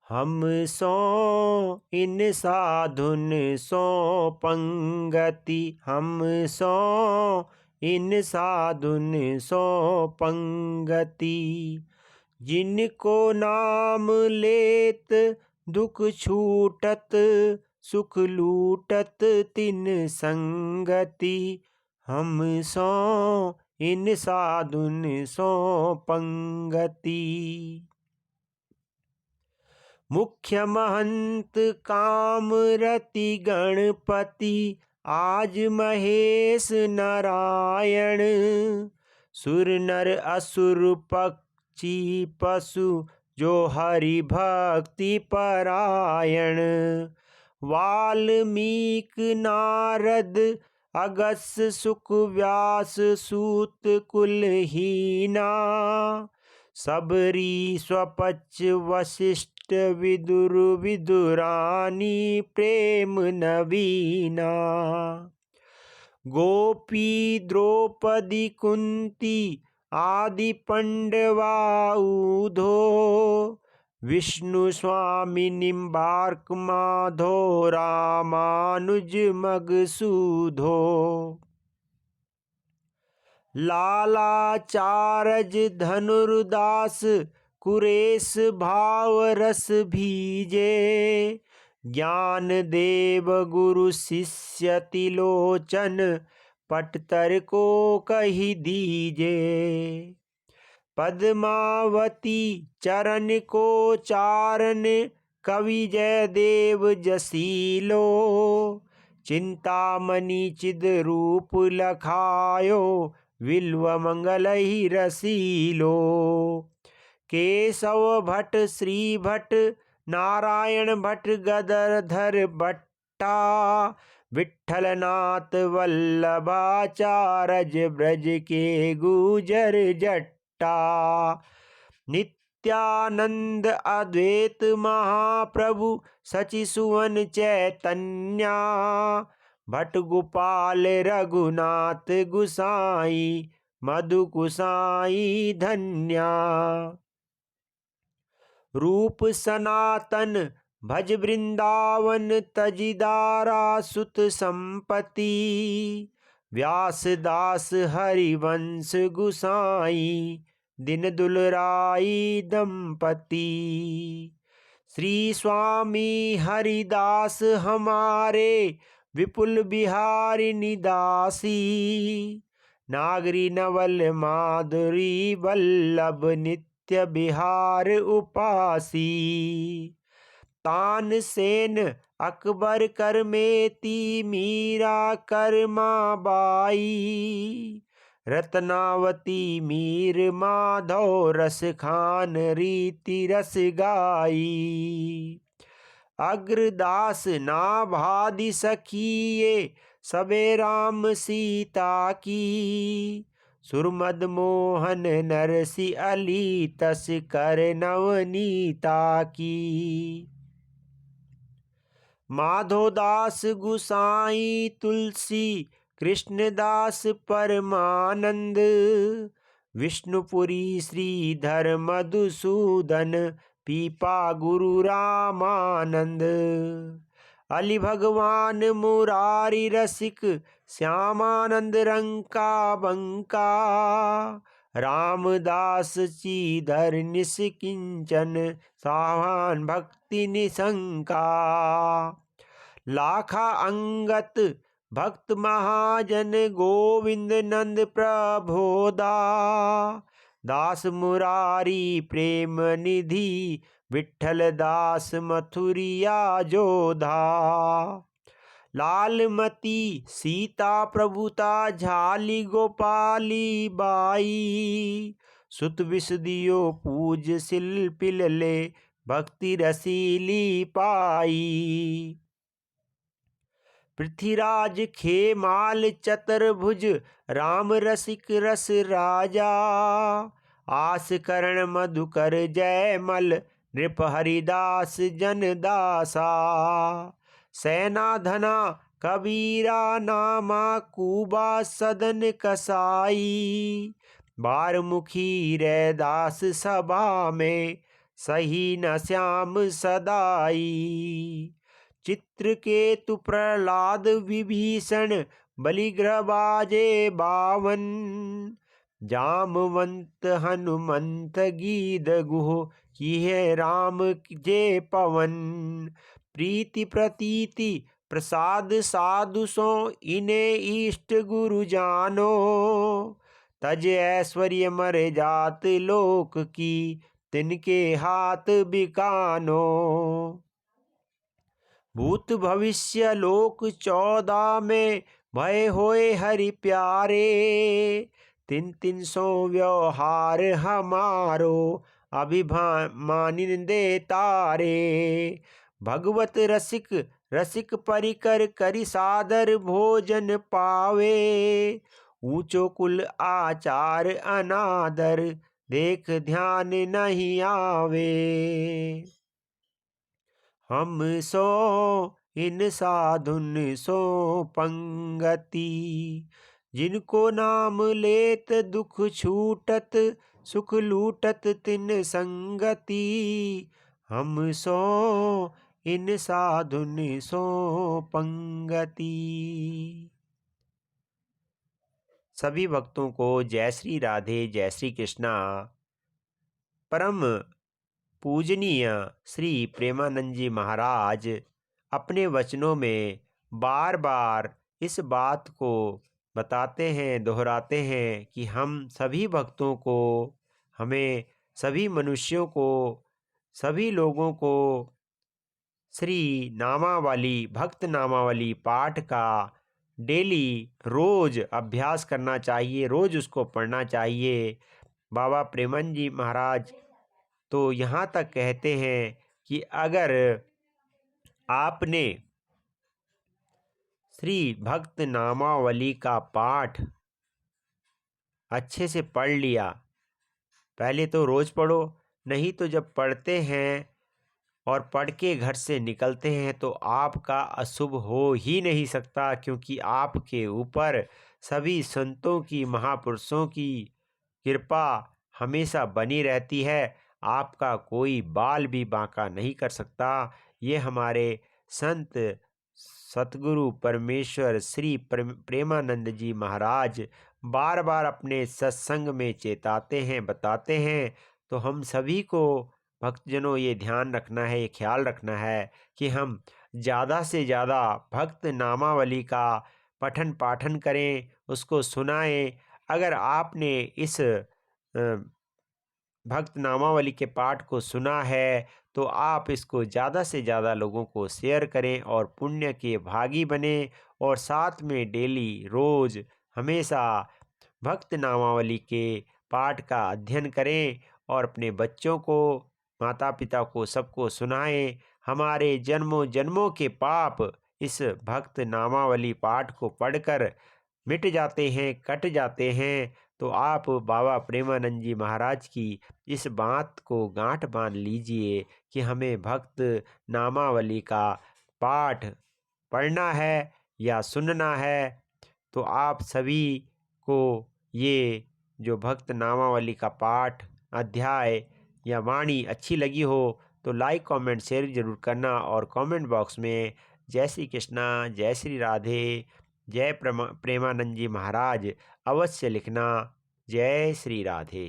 हम सो इन साधुन सो पंगति, हम सो इन साधुन सो पंगति। जिनको नाम लेत दुख छूटत, सुख लूटत तिन संगति। हम सो इन साधुन सो पंगति। मुख्य महंत कामरति गणपति, आज महेश नारायण। सुर नर असुर पक्षी पशु, जो हरि भक्ति परायण। वाल्मीक नारद अगस्त्य सुक व्यास सूत कुलहीना। सबरी स्वपच वशिष्ठ विदुर विदुरानी प्रेम नवीना। गोपी द्रौपदी कुंती आदि पंडवाऊधो। विष्णु स्वामी निम्बार्क माधो, रामानुज मगसूधो। लालाचारज धनुर्दास कुरेश भाव रस भीजे। ज्ञान देव गुरु शिष्य तिलोचन, पटतर को कही दीजे। पद्मावती चरण को चारण, कवि जय देव जसीलो। चिंतामणि चिद रूप लखायो, विल्व मंगल ही रसीलो। केशव भट्ट श्री भट्ट नारायण भट्ट गदधर भट्टा। विठ्ठलनाथ वल्लभाचारज, ब्रज के गुजर जट्टा। नित्यानंद अद्वैत महाप्रभु, सचि सुवन चैतन्या। भट्ट गोपाल रघुनाथ गुसाई, मधु कुसाई धन्या। रूप सनातन भज वृंदावन, तजिदारा सुत संपति। व्यासदास हरिवंश गुसाई, दिन दुलराई दंपति। श्री स्वामी हरिदास हमारे, विपुल बिहारी निदासी। नागरी नवल माधुरी वल्लभ, नित्य बिहार उपासी। तानसेन अकबर करमेती, मीरा कर्मा बाई। रत्नावती मीर माधव, रस खान रीति रस गाई। अग्रदास नाभादि सखिए, सबे राम सीता की। सुरमद मोहन नरसी अली, तस कर नवनीता की। माधोदास गुसाई तुलसी, कृष्णदास परमानंद। विष्णुपुरी श्रीधर मधुसूदन, पीपा गुरु रामानंद। अली भगवान मुरारी रसिक, श्यामानंद रंका बंका। रामदास चीधर निष्किंचन, सावान भक्ति निशंका। लाखा अंगत भक्त महाजन, गोविंद नंद प्रभोदा। दास मुरारी प्रेम निधि, विठ्ठल दास मथुरिया जोधा। लालमती सीता प्रभुता, झाली गोपाली बाई। सुत विसुदियो पूज शिल्पिल ले, भक्ति रसीली पाई। पृथ्वीराज खेमाल चतुर्भुज, राम रसिक रस राजा। आस करण मधुकर जयमल, नृप हरिदास जनदासा। सेना धना कबीरा नामा, कूबा सदन कसाई। बारमुखी रैदास सभा में, सही न श्याम सदाई। चित्रकेतु प्रहलाद विभीषण बलिग्रह बाजे बावन। जामवंत हनुमंत गीध गुह किए राम जे पवन। प्रीति प्रतीति प्रसाद साधु सो इन्हें इष्ट गुरु जानो। तज ऐश्वर्य मर जात लोक की तिनके हाथ बिकानो। भूत भविष्य लोक 14 में भय होए हरि प्यारे। 300 व्यवहार हमारो अभिमानिन दे तारे। भगवत रसिक रसिक परिकर करि सादर भोजन पावे। ऊंचो कुल आचार अनादर देख ध्यान नहीं आवे। हम सो इन साधुन सो पंगति। जिनको नाम लेत दुख छूटत सुख लूटत तिन संगति। हम सो इन साधुन सो पंगति। सभी भक्तों को जय श्री राधे, जय श्री कृष्णा। परम पूजनीय श्री प्रेमानंद जी महाराज अपने वचनों में बार बार इस बात को बताते हैं, दोहराते हैं कि हम सभी भक्तों को, हमें सभी मनुष्यों को, सभी लोगों को श्री नामावली, भक्त नामावली पाठ का डेली रोज अभ्यास करना चाहिए, रोज उसको पढ़ना चाहिए। बाबा प्रेमानंद जी महाराज तो यहाँ तक कहते हैं कि अगर आपने श्री भक्त नामावली का पाठ अच्छे से पढ़ लिया, पहले तो रोज पढ़ो, नहीं तो जब पढ़ते हैं और पढ़ के घर से निकलते हैं तो आपका अशुभ हो ही नहीं सकता, क्योंकि आपके ऊपर सभी संतों की, महापुरुषों की कृपा हमेशा बनी रहती है। आपका कोई बाल भी बांका नहीं कर सकता। ये हमारे संत सतगुरु परमेश्वर श्री प्रेमानंद जी महाराज बार बार अपने सत्संग में चेताते हैं, बताते हैं। तो हम सभी को भक्तजनों ये ध्यान रखना है, ये ख्याल रखना है कि हम ज़्यादा से ज़्यादा भक्त नामावली का पठन पाठन करें, उसको सुनाएं। अगर आपने इस भक्त नामावली के पाठ को सुना है तो आप इसको ज़्यादा से ज़्यादा लोगों को शेयर करें और पुण्य के भागी बने। और साथ में डेली रोज़ हमेशा भक्त नामावली के पाठ का अध्ययन करें और अपने बच्चों को, माता पिता को, सबको सुनाएं। हमारे जन्मों जन्मों के पाप इस भक्त नामावली पाठ को पढ़कर मिट जाते हैं, कट जाते हैं। तो आप बाबा प्रेमानंद जी महाराज की इस बात को गांठ बांध लीजिए कि हमें भक्त नामावली का पाठ पढ़ना है या सुनना है। तो आप सभी को ये जो भक्त नामावली का पाठ, अध्याय या वाणी अच्छी लगी हो तो लाइक, कमेंट, शेयर जरूर करना। और कमेंट बॉक्स में जय श्री कृष्णा, जय श्री राधे, जय प्रेमानंद जी महाराज अवश्य लिखना। जय श्री राधे।